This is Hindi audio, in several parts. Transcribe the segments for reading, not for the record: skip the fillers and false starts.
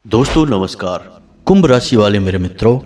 दोस्तों नमस्कार। कुंभ राशि वाले मेरे मित्रों,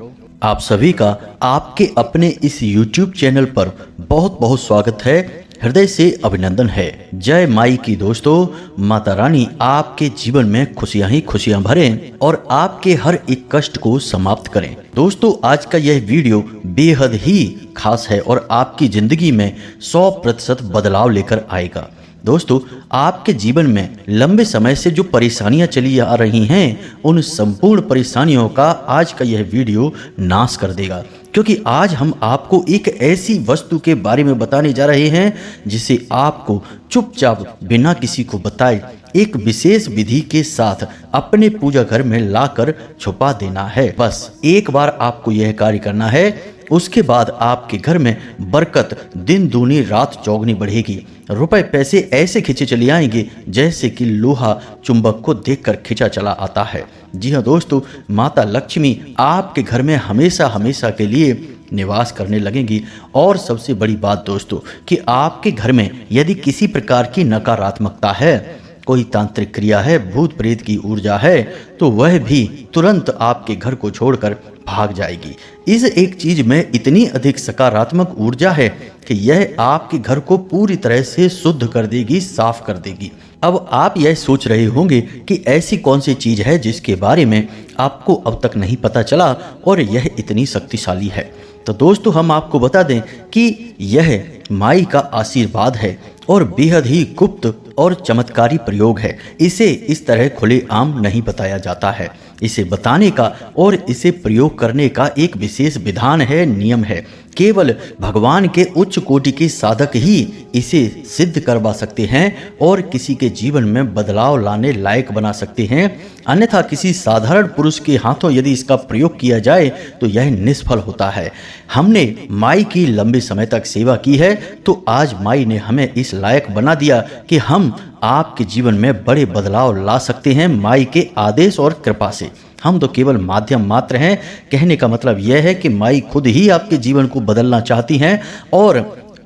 आप सभी का आपके अपने इस YouTube चैनल पर बहुत बहुत स्वागत है। हृदय से अभिनंदन है। जय माई की दोस्तों। माता रानी आपके जीवन में खुशियां ही खुशियां भरें और आपके हर एक कष्ट को समाप्त करें। दोस्तों आज का यह वीडियो बेहद ही खास है और आपकी जिंदगी में 100% बदलाव लेकर आएगा। दोस्तों आपके जीवन में लंबे समय से जो परेशानियां चली आ रही हैं, उन संपूर्ण परेशानियों का आज का यह वीडियो नाश कर देगा, क्योंकि आज हम आपको एक ऐसी वस्तु के बारे में बताने जा रहे हैं जिसे आपको चुपचाप बिना किसी को बताए एक विशेष विधि के साथ अपने पूजा घर में लाकर छुपा देना है। बस एक बार आपको यह कार्य करना है, उसके बाद आपके घर में बरकत दिन दूनी रात चौगनी बढ़ेगी। रुपए पैसे ऐसे खींचे चले आएंगे जैसे कि लोहा चुंबक को देखकर खींचा चला आता है। जी हाँ दोस्तों, माता लक्ष्मी आपके घर में हमेशा हमेशा के लिए निवास करने लगेंगी। और सबसे बड़ी बात दोस्तों कि आपके घर में यदि किसी प्रकार की नकारात्मकता है, कोई तांत्रिक क्रिया है, भूत प्रेत की ऊर्जा है, तो वह भी तुरंत आपके घर को छोड़कर भाग जाएगी। इस एक चीज में इतनी अधिक सकारात्मक ऊर्जा है कि यह आपके घर को पूरी तरह से शुद्ध कर देगी, साफ कर देगी। अब आप यह सोच रहे होंगे कि ऐसी कौन सी चीज है जिसके बारे में आपको अब तक नहीं पता चला और यह इतनी शक्तिशाली है। तो दोस्तों हम आपको बता दें कि यह माई का आशीर्वाद है और बेहद ही गुप्त और चमत्कारी प्रयोग है। इसे इस तरह खुलेआम नहीं बताया जाता है। इसे बताने का और इसे प्रयोग करने का एक विशेष विधान है, नियम है। केवल भगवान के उच्च कोटि के साधक ही इसे सिद्ध करवा सकते हैं और किसी के जीवन में बदलाव लाने लायक बना सकते हैं। अन्यथा किसी साधारण पुरुष के हाथों यदि इसका प्रयोग किया जाए तो यह निष्फल होता है। हमने माई की लंबे समय तक सेवा की है, तो आज माई ने हमें इस लायक बना दिया कि हम आपके जीवन में बड़े बदलाव ला सकते हैं माई के आदेश और कृपा से। हम तो केवल माध्यम मात्र हैं। कहने का मतलब यह है कि माई खुद ही आपके जीवन को बदलना चाहती हैं और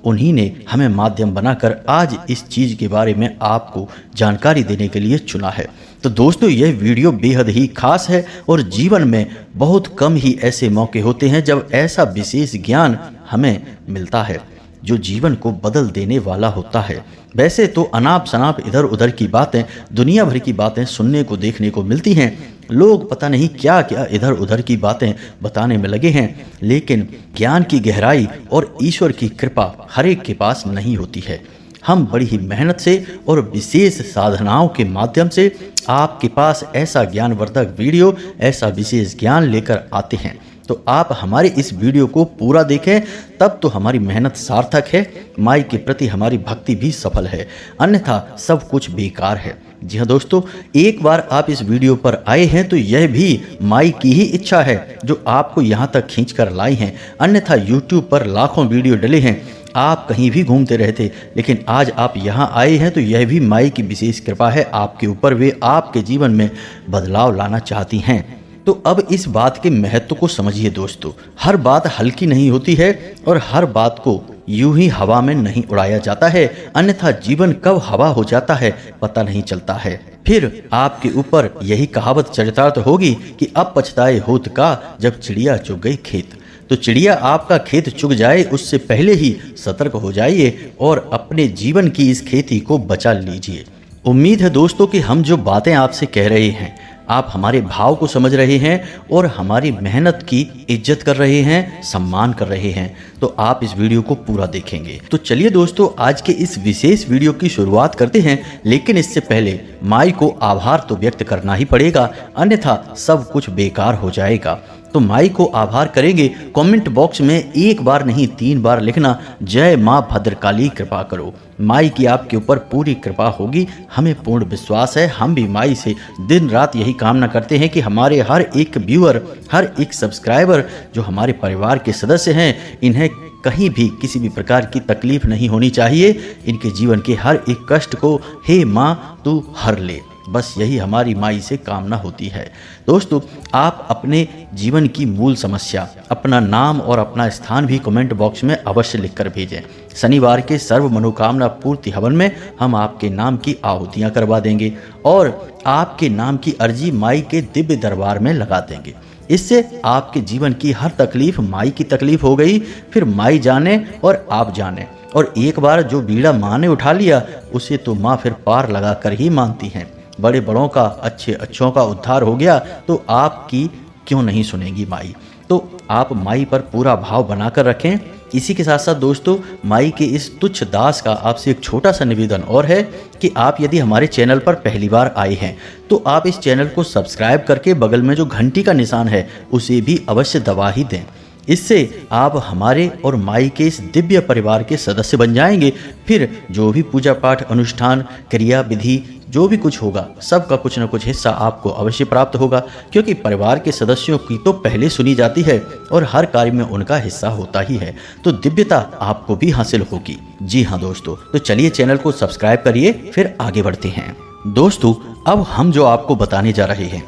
उन्हीं ने हमें माध्यम बनाकर आज इस चीज के बारे में आपको जानकारी देने के लिए चुना है। तो दोस्तों यह वीडियो बेहद ही खास है और जीवन में बहुत कम ही ऐसे मौके होते हैं जब ऐसा विशेष ज्ञान हमें मिलता है जो जीवन को बदल देने वाला होता है। वैसे तो अनाप शनाप इधर उधर की बातें, दुनिया भर की बातें सुनने को देखने को मिलती हैं। लोग पता नहीं क्या क्या इधर उधर की बातें बताने में लगे हैं, लेकिन ज्ञान की गहराई और ईश्वर की कृपा हर एक के पास नहीं होती है। हम बड़ी ही मेहनत से और विशेष साधनाओं के माध्यम से आपके पास ऐसा ज्ञानवर्धक वीडियो, ऐसा विशेष ज्ञान लेकर आते हैं। तो आप हमारे इस वीडियो को पूरा देखें, तब तो हमारी मेहनत सार्थक है, माई के प्रति हमारी भक्ति भी सफल है, अन्यथा सब कुछ बेकार है। जी हाँ दोस्तों, एक बार आप इस वीडियो पर आए हैं तो यह भी माई की ही इच्छा है जो आपको यहाँ तक खींच कर लाई हैं। अन्यथा यूट्यूब पर लाखों वीडियो डले हैं, आप कहीं भी घूमते रहते, लेकिन आज आप यहाँ आए हैं तो यह भी माई की विशेष कृपा है आपके ऊपर। वे आपके जीवन में बदलाव लाना चाहती हैं। तो अब इस बात के महत्व को समझिए दोस्तों। हर बात हल्की नहीं होती है और हर बात को यूं ही हवा में नहीं उड़ाया जाता है, अन्यथा जीवन कब हवा हो जाता है पता नहीं चलता है। फिर आपके ऊपर यही कहावत चरितार्थ होगी कि अब पछताए होत का जब चिड़िया चुग गई खेत। तो चिड़िया आपका खेत चुग जाए उससे पहले ही सतर्क हो जाइए और अपने जीवन की इस खेती को बचा लीजिए। उम्मीद है दोस्तों कि हम जो बातें आपसे कह रहे हैं, आप हमारे भाव को समझ रहे हैं और हमारी मेहनत की इज्जत कर रहे हैं, सम्मान कर रहे हैं। तो आप इस वीडियो को पूरा देखेंगे। तो चलिए दोस्तों आज के इस विशेष वीडियो की शुरुआत करते हैं, लेकिन इससे पहले माई को आभार तो व्यक्त करना ही पड़ेगा, अन्यथा सब कुछ बेकार हो जाएगा। तो माई को आभार करेंगे। कमेंट बॉक्स में एक बार नहीं 3 बार लिखना, जय माँ भद्रकाली कृपा करो। माई की आपके ऊपर पूरी कृपा होगी, हमें पूर्ण विश्वास है। हम भी माई से दिन रात यही कामना करते हैं कि हमारे हर एक व्यूअर, हर एक सब्सक्राइबर जो हमारे परिवार के सदस्य हैं, इन्हें कहीं भी किसी भी प्रकार की तकलीफ नहीं होनी चाहिए। इनके जीवन के हर एक कष्ट को हे माँ तू हर ले। बस यही हमारी माई से कामना होती है। दोस्तों, आप अपने जीवन की मूल समस्या, अपना नाम और अपना स्थान भी कमेंट बॉक्स में अवश्य लिखकर भेजें। शनिवार के सर्व मनोकामना पूर्ति हवन में हम आपके नाम की आहुतियाँ करवा देंगे और आपके नाम की अर्जी माई के दिव्य दरबार में लगा देंगे। इससे आपके जीवन की हर तकलीफ माई की तकलीफ हो गई, फिर माई जाने और आप जाने। और एक बार जो बीड़ा माँ ने उठा लिया उसे तो माँ फिर पार लगा कर ही मानती हैं। बड़े बड़ों का, अच्छे अच्छों का उद्धार हो गया तो आपकी क्यों नहीं सुनेगी माई। तो आप माई पर पूरा भाव बनाकर रखें। इसी के साथ साथ दोस्तों, माई के इस तुच्छ दास का आपसे एक छोटा सा निवेदन और है कि आप यदि हमारे चैनल पर पहली बार आए हैं तो आप इस चैनल को सब्सक्राइब करके बगल में जो घंटी का निशान है उसे भी अवश्य दबा ही दें। इससे आप हमारे और माई के इस दिव्य परिवार के सदस्य बन जाएंगे। फिर जो भी पूजा पाठ, अनुष्ठान, क्रिया विधि जो भी कुछ होगा सबका कुछ न कुछ हिस्सा आपको अवश्य प्राप्त होगा, क्योंकि परिवार के सदस्यों की तो पहले सुनी जाती है और हर कार्य में उनका हिस्सा होता ही है, तो दिव्यता आपको भी हासिल होगी। जी हाँ दोस्तों, तो चलिए चैनल को सब्सक्राइब करिए, फिर आगे बढ़ते हैं। दोस्तों, अब हम जो आपको बताने जा रहे हैं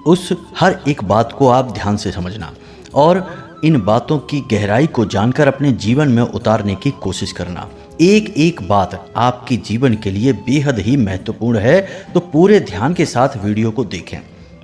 उस हर एक बात को आप ध्यान से समझना और इन बातों की गहराई को जानकर अपने जीवन में उतारने की कोशिश करना। एक एक बात आपके जीवन के लिए बेहद ही महत्वपूर्ण है, तो पूरे ध्यान के साथ वीडियो को देखें।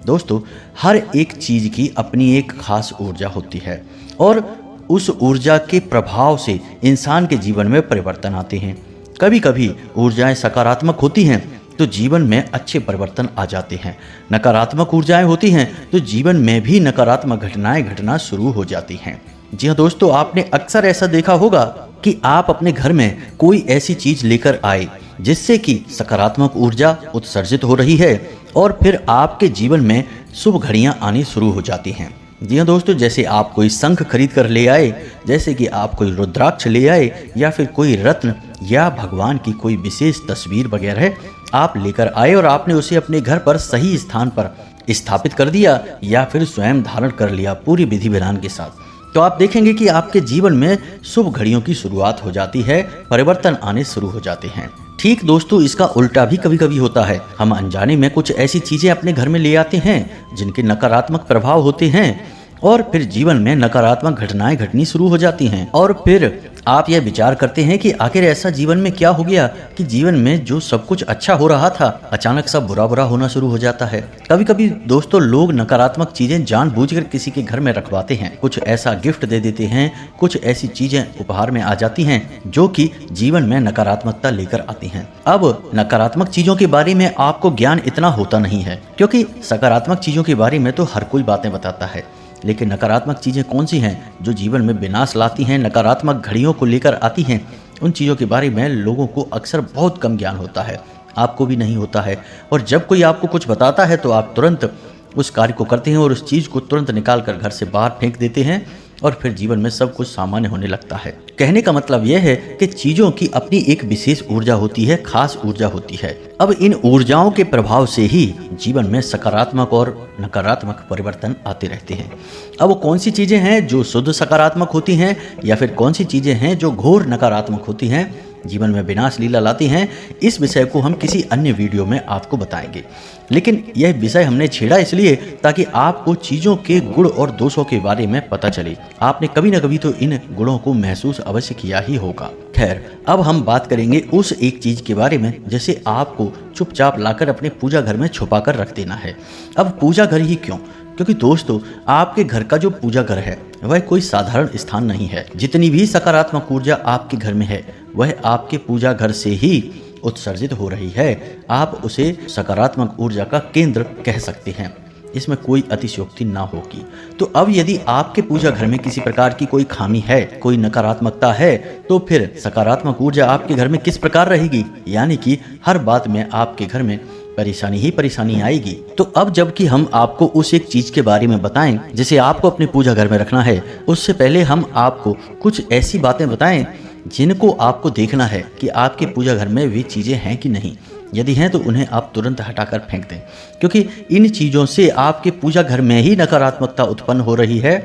दोस्तों, हर एक चीज़ की अपनी एक खास ऊर्जा होती है और उस ऊर्जा के प्रभाव से इंसान के जीवन में परिवर्तन आते हैं। कभी कभी ऊर्जाएं सकारात्मक होती हैं तो जीवन में अच्छे परिवर्तन आ जाते हैं। नकारात्मक ऊर्जाएं होती हैं तो जीवन में भी नकारात्मक घटनाएं घटना शुरू हो जाती हैं। जी हाँ दोस्तों, आपने अक्सर ऐसा देखा होगा कि आप अपने घर में कोई ऐसी चीज लेकर आए जिससे कि सकारात्मक ऊर्जा उत्सर्जित हो रही है और फिर आपके जीवन में शुभ घड़ियां आनी शुरू हो जाती हैं। जी हाँ दोस्तों, जैसे आप कोई शंख खरीद कर ले आए, जैसे कि आप कोई रुद्राक्ष ले आए या फिर कोई रत्न या भगवान की कोई विशेष तस्वीर वगैरह आप लेकर आए और आपने उसे अपने घर पर सही स्थान पर स्थापित कर दिया या फिर स्वयं धारण कर लिया पूरी विधि विधान के साथ, तो आप देखेंगे कि आपके जीवन में शुभ घड़ियों की शुरुआत हो जाती है, परिवर्तन आने शुरू हो जाते हैं। ठीक दोस्तों, इसका उल्टा भी कभी कभी होता है। हम अनजाने में कुछ ऐसी चीजें अपने घर में ले आते हैं जिनके नकारात्मक प्रभाव होते हैं और फिर जीवन में नकारात्मक घटनाएं घटनी शुरू हो जाती हैं और फिर आप यह विचार करते हैं कि आखिर ऐसा जीवन में क्या हो गया कि जीवन में जो सब कुछ अच्छा हो रहा था अचानक सब बुरा बुरा होना शुरू हो जाता है। कभी कभी दोस्तों, लोग नकारात्मक चीजें जानबूझकर किसी के घर में रखवाते हैं, कुछ ऐसा गिफ्ट दे देते हैं, कुछ ऐसी चीजें उपहार में आ जाती हैं जो कि जीवन में नकारात्मकता लेकर आती हैं। अब नकारात्मक चीजों के बारे में आपको ज्ञान इतना होता नहीं है, क्योंकि सकारात्मक चीजों के बारे में तो हर कोई बातें बताता है, लेकिन नकारात्मक चीज़ें कौन सी हैं जो जीवन में विनाश लाती हैं, नकारात्मक घड़ियों को लेकर आती हैं, उन चीज़ों के बारे में लोगों को अक्सर बहुत कम ज्ञान होता है। आपको भी नहीं होता है और जब कोई आपको कुछ बताता है तो आप तुरंत उस कार्य को करते हैं और उस चीज़ को तुरंत निकाल कर घर से बाहर फेंक देते हैं और फिर जीवन में सब कुछ सामान्य होने लगता है। कहने का मतलब यह है कि चीजों की अपनी एक विशेष ऊर्जा होती है, खास ऊर्जा होती है। अब इन ऊर्जाओं के प्रभाव से ही जीवन में सकारात्मक और नकारात्मक परिवर्तन आते रहते हैं। अब वो कौन सी चीजें हैं जो शुद्ध सकारात्मक होती हैं या फिर कौन सी चीजें हैं जो घोर नकारात्मक होती हैं, जीवन में विनाश लीला लाती हैं, इस विषय को हम किसी अन्य वीडियो में आपको बताएंगे। लेकिन यह विषय हमने छेड़ा इसलिए ताकि आपको चीज़ों के गुण और दोषों के बारे में पता चले। आपने कभी न कभी तो इन गुणों को महसूस अवश्य किया ही होगा। खैर, अब हम बात करेंगे उस एक चीज़ के बारे में जिसे आपको चुपचाप लाकर अपने पूजा घर में छुपा कर रख देना है। अब पूजा घर ही क्यों? क्योंकि दोस्तों, आपके घर का जो पूजा घर है वह कोई साधारण स्थान नहीं है। जितनी भी सकारात्मक ऊर्जा आपके घर में है वह आपके पूजा घर से ही उत्सर्जित हो रही है। आप उसे सकारात्मक ऊर्जा का केंद्र कह सकते हैं, इसमें कोई अतिशयोक्ति ना होगी। तो अब यदि आपके पूजा घर में किसी प्रकार की कोई खामी है, कोई नकारात्मकता है, तो फिर सकारात्मक ऊर्जा आपके घर में किस प्रकार रहेगी? यानी कि हर बात में आपके घर में परेशानी ही परेशानी आएगी। तो अब जबकि हम आपको उस एक चीज के बारे में बताएं जिसे आपको अपने पूजा घर में रखना है, उससे पहले हम आपको कुछ ऐसी बातें बताएं जिनको आपको देखना है कि आपके पूजा घर में वे चीजें हैं कि नहीं। यदि हैं तो उन्हें आप तुरंत हटाकर फेंक दें, क्योंकि इन चीजों से आपके पूजा घर में ही नकारात्मकता उत्पन्न हो रही है,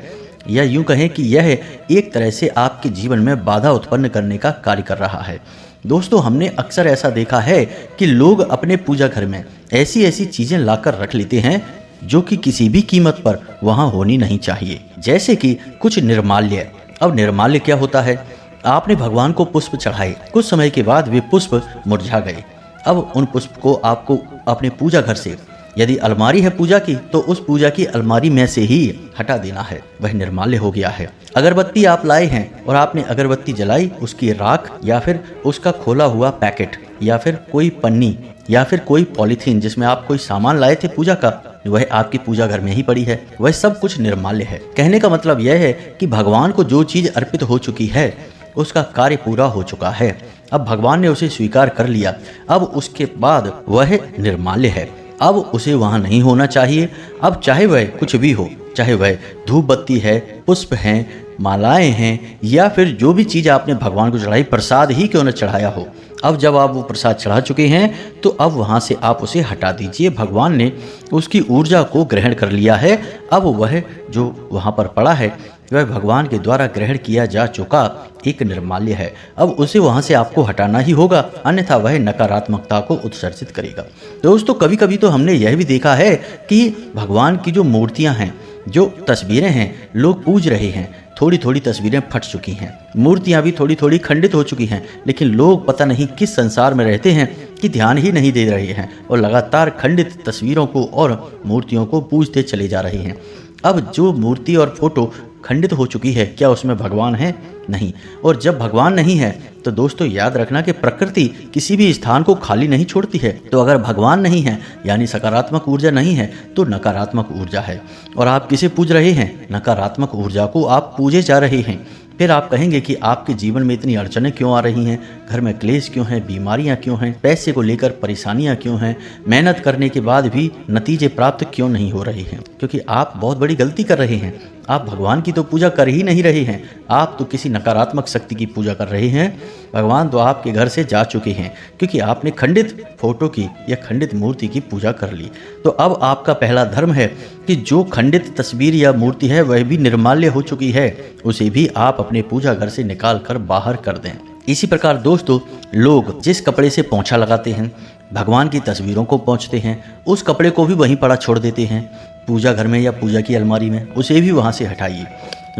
या यूं कहें कि यह एक तरह से आपके जीवन में बाधा उत्पन्न करने का कार्य कर रहा है। दोस्तों हमने अक्सर ऐसा देखा है कि लोग अपने पूजा घर में ऐसी ऐसी चीजें लाकर रख लेते हैं जो कि किसी भी कीमत पर वहां होनी नहीं चाहिए, जैसे कि कुछ निर्माल्य। अब निर्माल्य क्या होता है? आपने भगवान को पुष्प चढ़ाए, कुछ समय के बाद वे पुष्प मुरझा गए। अब उन पुष्प को आपको अपने पूजा घर से, यदि अलमारी है पूजा की, तो उस पूजा की अलमारी में से ही हटा देना है, वह निर्माल्य हो गया है। अगरबत्ती आप लाए हैं और आपने अगरबत्ती जलाई, उसकी राख या फिर उसका खोला हुआ पैकेट या फिर कोई पन्नी या फिर कोई पॉलीथीन जिसमें आप कोई सामान लाए थे पूजा का, वह आपकी पूजा घर में ही पड़ी है, वह सब कुछ निर्माल्य है। कहने का मतलब यह है कि भगवान को जो चीज अर्पित हो चुकी है उसका कार्य पूरा हो चुका है। अब भगवान ने उसे स्वीकार कर लिया, अब उसके बाद वह निर्माल्य है, अब उसे वहां नहीं होना चाहिए। अब चाहे वह कुछ भी हो, चाहे वह धूप बत्ती है, पुष्प हैं, मालाएं हैं या फिर जो भी चीज़ आपने भगवान को चढ़ाई, प्रसाद ही क्यों न चढ़ाया हो, अब जब आप वो प्रसाद चढ़ा चुके हैं तो अब वहाँ से आप उसे हटा दीजिए। भगवान ने उसकी ऊर्जा को ग्रहण कर लिया है, अब वह जो वहाँ पर पड़ा है वह भगवान के द्वारा ग्रहण किया जा चुका एक निर्माल्य है। अब उसे वहाँ से आपको हटाना ही होगा, अन्यथा वह नकारात्मकता को उत्सर्जित करेगा। दोस्तों कभी कभी तो हमने यह भी देखा है कि भगवान की जो मूर्तियाँ हैं, जो तस्वीरें हैं, लोग पूज रहे हैं, थोड़ी थोड़ी तस्वीरें फट चुकी हैं, मूर्तियां भी थोड़ी थोड़ी खंडित हो चुकी हैं, लेकिन लोग पता नहीं किस संसार में रहते हैं कि ध्यान ही नहीं दे रहे हैं और लगातार खंडित तस्वीरों को और मूर्तियों को पूजते चले जा रहे हैं। अब जो मूर्ति और फोटो खंडित हो चुकी है, क्या उसमें भगवान है? नहीं। और जब भगवान नहीं है तो दोस्तों याद रखना कि प्रकृति किसी भी स्थान को खाली नहीं छोड़ती है। तो अगर भगवान नहीं है यानी सकारात्मक ऊर्जा नहीं है तो नकारात्मक ऊर्जा है, और आप किसे पूज रहे हैं? नकारात्मक ऊर्जा को आप पूजे जा रहे हैं। फिर आप कहेंगे कि आपके जीवन में इतनी अड़चनें क्यों आ रही हैं, घर में क्लेश क्यों है, बीमारियां क्यों हैं, पैसे को लेकर परेशानियां क्यों हैं, मेहनत करने के बाद भी नतीजे प्राप्त क्यों नहीं हो रहे हैं? क्योंकि आप बहुत बड़ी गलती कर रहे हैं। आप भगवान की तो पूजा कर ही नहीं रहे हैं, आप तो किसी नकारात्मक शक्ति की पूजा कर रहे हैं। भगवान तो आपके घर से जा चुके हैं क्योंकि आपने खंडित फोटो की या खंडित मूर्ति की पूजा कर ली। तो अब आपका पहला धर्म है कि जो खंडित तस्वीर या मूर्ति है वह भी निर्माल्य हो चुकी है, उसे भी आप अपने पूजा घर से निकाल कर बाहर कर दें। इसी प्रकार दोस्तों लोग जिस कपड़े से पोंछा लगाते हैं, भगवान की तस्वीरों को पोंछते हैं, उस कपड़े को भी वहीं पड़ा छोड़ देते हैं पूजा घर में या पूजा की अलमारी में, उसे भी वहाँ से हटाइए।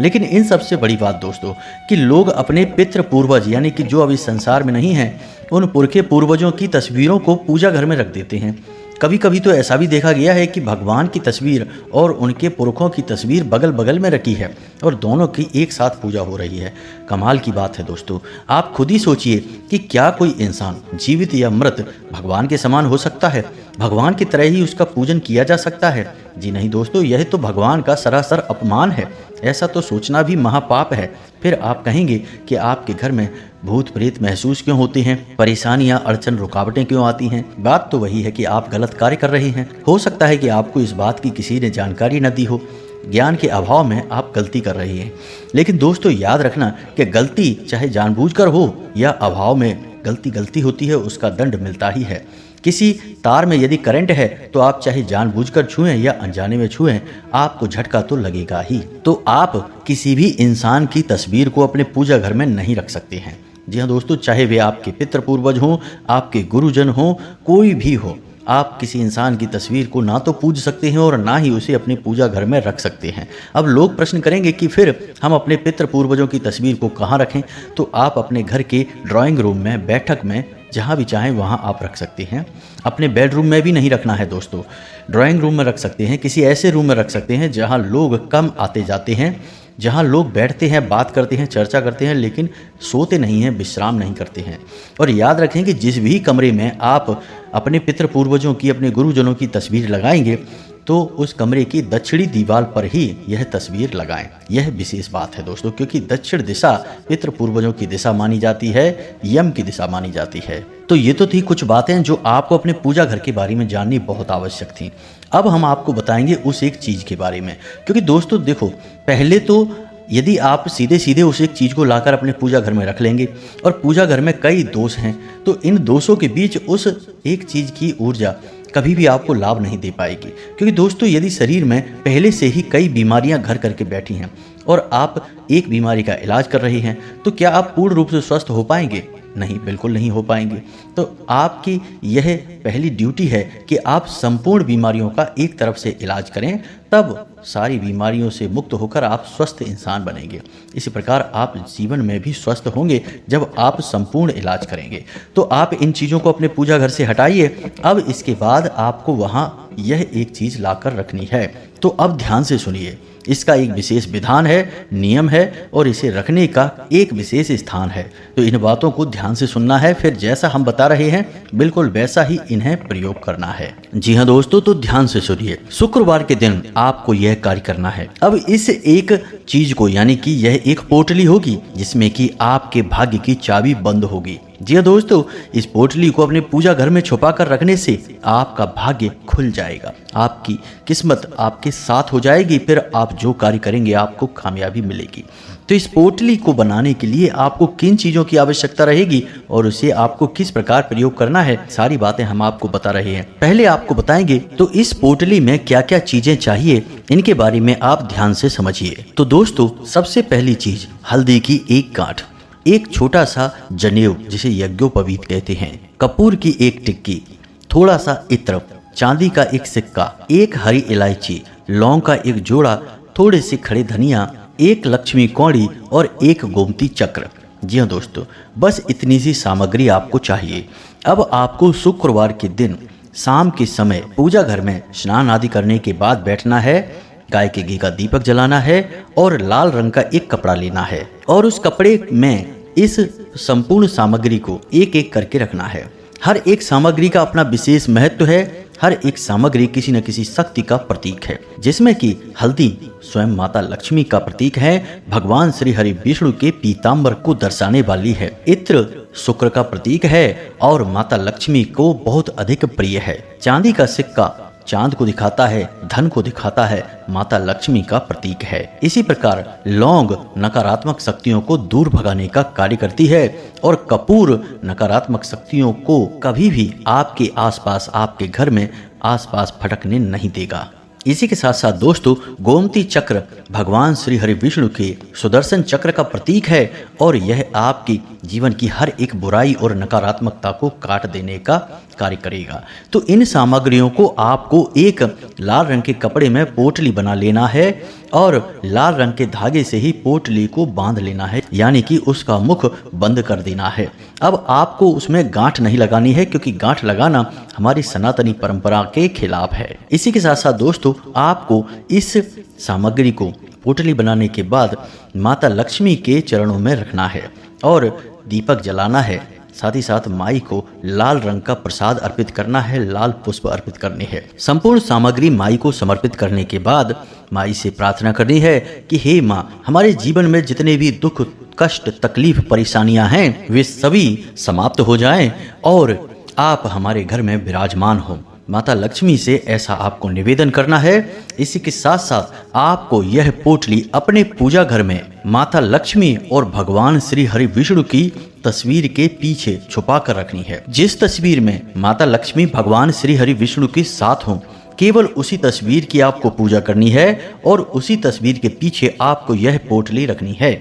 लेकिन इन सबसे बड़ी बात दोस्तों कि लोग अपने पितृ पूर्वज यानी कि जो अभी संसार में नहीं हैं, उन पुरखे पूर्वजों की तस्वीरों को पूजा घर में रख देते हैं। कभी कभी तो ऐसा भी देखा गया है कि भगवान की तस्वीर और उनके पुरखों की तस्वीर बगल बगल में रखी है और दोनों की एक साथ पूजा हो रही है। कमाल की बात है दोस्तों। आप खुद ही सोचिए कि क्या कोई इंसान जीवित या मृत भगवान के समान हो सकता है? भगवान की तरह ही उसका पूजन किया जा सकता है? जी नहीं दोस्तों, यह तो भगवान का सरासर अपमान है। ऐसा तो सोचना भी महापाप है। फिर आप कहेंगे कि आपके घर में भूत प्रेत महसूस क्यों होते हैं, परेशानियां, अड़चन, रुकावटें क्यों आती हैं? बात तो वही है कि आप गलत कार्य कर रहे हैं। हो सकता है कि आपको इस बात की किसी ने जानकारी न दी हो, ज्ञान के अभाव में आप गलती कर रहे हैं। लेकिन दोस्तों याद रखना कि गलती चाहे जानबूझकर हो या अभाव में, गलती होती है, उसका दंड मिलता ही है। किसी तार में यदि करंट है तो आप चाहे जानबूझकर छुएं या अनजाने में छुएं, आपको झटका तो लगेगा ही। तो आप किसी भी इंसान की तस्वीर को अपने पूजा घर में नहीं रख सकते हैं। जी हाँ दोस्तों, चाहे वे आपके पितृ पूर्वज हों, आपके गुरुजन हों, कोई भी हो, आप किसी इंसान की तस्वीर को ना तो पूज सकते हैं और ना ही उसे अपने पूजा घर में रख सकते हैं। अब लोग प्रश्न करेंगे कि फिर हम अपने पितृ पूर्वजों की तस्वीर को कहाँ रखें? तो आप अपने घर के ड्राइंग रूम में, बैठक में, जहाँ भी चाहें वहाँ आप रख सकते हैं। अपने बेडरूम में भी नहीं रखना है दोस्तों, ड्राइंग रूम में रख सकते हैं, किसी ऐसे रूम में रख सकते हैं जहाँ लोग कम आते जाते हैं, जहाँ लोग बैठते हैं, बात करते हैं, चर्चा करते हैं, लेकिन सोते नहीं हैं, विश्राम नहीं करते हैं। और याद रखें कि जिस भी कमरे में आप अपने पितृ पूर्वजों की, अपने गुरुजनों की तस्वीर लगाएंगे तो उस कमरे की दक्षिणी दीवार पर ही यह तस्वीर लगाएं। यह विशेष बात है दोस्तों, क्योंकि दक्षिण दिशा पितृ पूर्वजों की दिशा मानी जाती है, यम की दिशा मानी जाती है। तो ये तो थी कुछ बातें जो आपको अपने पूजा घर के बारे में जाननी बहुत आवश्यक थी। अब हम आपको बताएंगे उस एक चीज़ के बारे में, क्योंकि दोस्तों देखो, पहले तो यदि आप सीधे सीधे उस एक चीज़ को लाकर अपने पूजा घर में रख लेंगे और पूजा घर में कई दोष हैं, तो इन दोषों के बीच उस एक चीज़ की ऊर्जा कभी भी आपको लाभ नहीं दे पाएगी। क्योंकि दोस्तों यदि शरीर में पहले से ही कई बीमारियां घर करके बैठी हैं और आप एक बीमारी का इलाज कर रहे हैं, तो क्या आप पूर्ण रूप से स्वस्थ हो पाएंगे? नहीं, बिल्कुल नहीं हो पाएंगे। तो आपकी यह पहली ड्यूटी है कि आप संपूर्ण बीमारियों का एक तरफ से इलाज करें, तब सारी बीमारियों से मुक्त होकर आप स्वस्थ इंसान बनेंगे। इसी प्रकार आप जीवन में भी स्वस्थ होंगे जब आप संपूर्ण इलाज करेंगे। तो आप इन चीज़ों को अपने पूजा घर से हटाइए। अब इसके बाद आपको वहाँ यह एक चीज़ लाकर रखनी है। तो अब ध्यान से सुनिए, इसका एक विशेष विधान है, नियम है और इसे रखने का एक विशेष स्थान है। तो इन बातों को ध्यान से सुनना है, फिर जैसा हम बता रहे हैं बिल्कुल वैसा ही इन्हें प्रयोग करना है। जी हाँ दोस्तों, तो ध्यान से सुनिए। शुक्रवार के दिन आपको यह कार्य करना है। अब इस एक चीज को, यानी कि यह एक पोटली होगी जिसमें कि आपके भाग्य की चाबी बंद होगी। जी हाँ दोस्तों, इस पोटली को अपने पूजा घर में छुपा कर रखने से आपका भाग्य खुल जाएगा, आपकी किस्मत आपके साथ हो जाएगी, फिर आप जो कार्य करेंगे आपको कामयाबी मिलेगी। तो इस पोटली को बनाने के लिए आपको किन चीज़ों की आवश्यकता रहेगी और उसे आपको किस प्रकार प्रयोग करना है, सारी बातें हम आपको बता रहे हैं। पहले आपको बताएंगे तो इस पोटली में क्या क्या चीजें चाहिए, इनके बारे में आप ध्यान से समझिए। तो दोस्तों, सबसे पहली चीज हल्दी की एक गांठ, एक छोटा सा जनेऊ जिसे यज्ञोपवीत कहते हैं, कपूर की एक टिक्की, थोड़ा सा इत्र, चांदी का एक सिक्का, एक हरी इलायची, लौंग का एक जोड़ा, थोड़े से खड़े धनिया, एक लक्ष्मी कौड़ी और एक गोमती चक्र। जी हाँ दोस्तों, बस इतनी सी सामग्री आपको चाहिए। अब आपको शुक्रवार के दिन शाम के समय पूजा घर में स्नान आदि करने के बाद बैठना है, गाय के घी का दीपक जलाना है और लाल रंग का एक कपड़ा लेना है और उस कपड़े में इस संपूर्ण सामग्री को एक एक करके रखना है। हर एक सामग्री का अपना विशेष महत्व है। हर एक सामग्री किसी न किसी शक्ति का प्रतीक है, जिसमें कि हल्दी स्वयं माता लक्ष्मी का प्रतीक है, भगवान श्री हरि विष्णु के पीताम्बर को दर्शाने वाली है, इत्र शुक्र का प्रतीक है और माता लक्ष्मी को बहुत अधिक प्रिय है, चांदी का सिक्का चांद को दिखाता है, धन को दिखाता है, माता लक्ष्मी का प्रतीक है। इसी प्रकार लौंग नकारात्मक शक्तियों को दूर भगाने का कार्य करती है और कपूर नकारात्मक शक्तियों को कभी भी आपके आसपास, आपके घर में आसपास फटकने नहीं देगा। इसी के साथ साथ दोस्तों, गोमती चक्र भगवान श्री हरि विष्णु के सुदर्शन चक्र का प्रतीक है और यह आपकी जीवन की हर एक बुराई और नकारात्मकता को काट देने का कार्य करेगा। तो इन सामग्रियों को आपको एक लाल रंग के कपड़े में पोटली बना लेना है और लाल रंग के धागे से ही पोटली को बांध लेना है, यानी कि उसका मुख बंद कर देना है। अब आपको उसमें गांठ नहीं लगानी है, क्योंकि गांठ लगाना हमारी सनातनी परंपरा के खिलाफ है। इसी के साथ साथ दोस्तों, आपको इस सामग्री को पोटली बनाने के बाद माता लक्ष्मी के चरणों में रखना है और दीपक जलाना है। साथ ही साथ माई को लाल रंग का प्रसाद अर्पित करना है, लाल पुष्प अर्पित करने हैं। संपूर्ण सामग्री माई को समर्पित करने के बाद माई से प्रार्थना करनी है कि हे माँ, हमारे जीवन में जितने भी दुख, कष्ट, तकलीफ, परेशानियां हैं वे सभी समाप्त हो जाएं और आप हमारे घर में विराजमान हो। माता लक्ष्मी से ऐसा आपको निवेदन करना है। इसी के साथ साथ आपको यह पोटली अपने पूजा घर में माता लक्ष्मी और भगवान श्री हरि विष्णु की तस्वीर के पीछे छुपा कर रखनी है। जिस तस्वीर में माता लक्ष्मी भगवान श्री हरि विष्णु के साथ हों, केवल उसी तस्वीर की आपको पूजा करनी है और उसी तस्वीर के पीछे आपको यह पोटली रखनी है।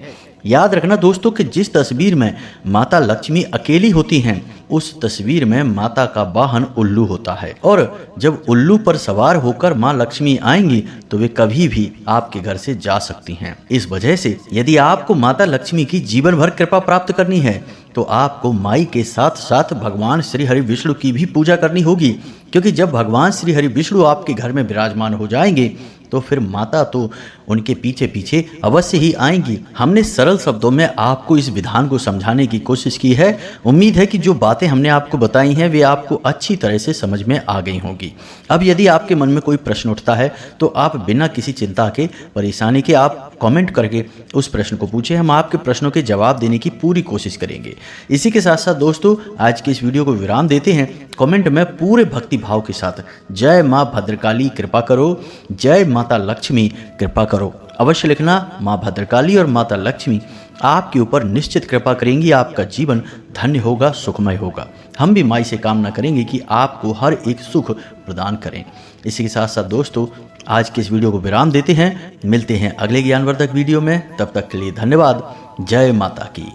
याद रखना दोस्तों कि जिस तस्वीर में माता लक्ष्मी अकेली होती हैं, उस तस्वीर में माता का वाहन उल्लू होता है और जब उल्लू पर सवार होकर माँ लक्ष्मी आएंगी तो वे कभी भी आपके घर से जा सकती हैं। इस वजह से यदि आपको माता लक्ष्मी की जीवन भर कृपा प्राप्त करनी है तो आपको माई के साथ साथ भगवान श्री हरि विष्णु की भी पूजा करनी होगी, क्योंकि जब भगवान श्री हरि विष्णु आपके घर में विराजमान हो जाएंगे तो फिर माता तो उनके पीछे पीछे अवश्य ही आएंगी। हमने सरल शब्दों में आपको इस विधान को समझाने की कोशिश की है। उम्मीद है कि जो बातें हमने आपको बताई हैं वे आपको अच्छी तरह से समझ में आ गई होंगी। अब यदि आपके मन में कोई प्रश्न उठता है तो आप बिना किसी चिंता के, परेशानी के आप कमेंट करके उस प्रश्न को पूछें। हम आपके प्रश्नों के जवाब देने की पूरी कोशिश करेंगे। इसी के साथ साथ दोस्तों, आज की इस वीडियो को विराम देते हैं। कमेंट में पूरे भक्ति भाव के साथ जय माँ भद्रकाली कृपा करो, जय माता लक्ष्मी कृपा करो अवश्य लिखना। माँ भद्रकाली और माता लक्ष्मी आपके ऊपर निश्चित कृपा करेंगी, आपका जीवन धन्य होगा, सुखमय होगा। हम भी माई से कामना करेंगे कि आपको हर एक सुख प्रदान करें। इसी के साथ साथ दोस्तों, आज के इस वीडियो को विराम देते हैं। मिलते हैं अगले ज्ञानवर्धक वीडियो में। तब तक के लिए धन्यवाद। जय माता की।